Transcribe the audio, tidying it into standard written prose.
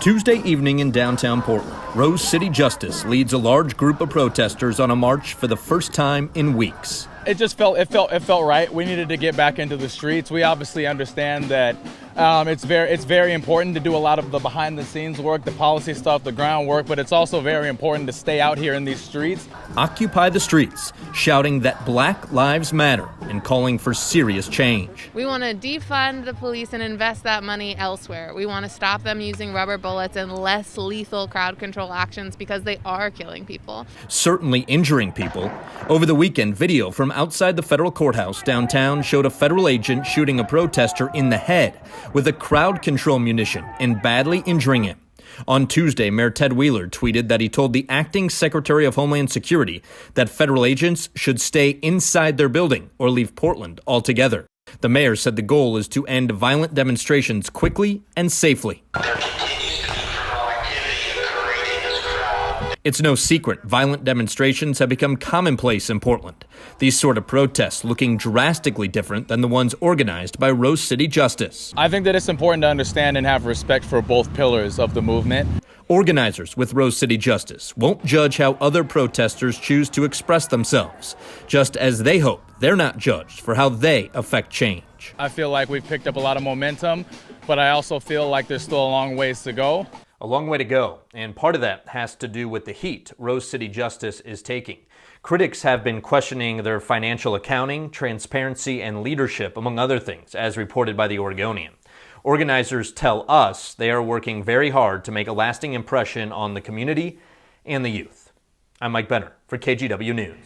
Tuesday evening in downtown Portland, Rose City Justice leads a large group of protesters on a march for the first time in weeks. It felt right. We needed to get back into the streets. We obviously understand that it's very important to do a lot of the behind the scenes work, the policy stuff, the groundwork, but it's also very important to stay out here in these streets. Occupy the streets, shouting that Black Lives Matter and calling for serious change. We want to defund the police and invest that money elsewhere. We want to stop them using rubber bullets and less lethal crowd control actions because they are killing people. Certainly injuring people. Over the weekend, video from outside the federal courthouse downtown showed a federal agent shooting a protester in the head with a crowd control munition and badly injuring him. On Tuesday, Mayor Ted Wheeler tweeted that he told the acting Secretary of Homeland Security that federal agents should stay inside their building or leave Portland altogether. The mayor said the goal is to end violent demonstrations quickly and safely. It's no secret, violent demonstrations have become commonplace in Portland. These sort of protests looking drastically different than the ones organized by Rose City Justice. I think that it's important to understand and have respect for both pillars of the movement. Organizers with Rose City Justice won't judge how other protesters choose to express themselves, just as they hope they're not judged for how they affect change. I feel like we've picked up a lot of momentum, but I also feel like there's still a long ways to go. A long way to go, and part of that has to do with the heat Rose City Justice is taking. Critics have been questioning their financial accounting, transparency, and leadership, among other things, as reported by the Oregonian. Organizers tell us they are working very hard to make a lasting impression on the community and the youth. I'm Mike Benner for KGW News.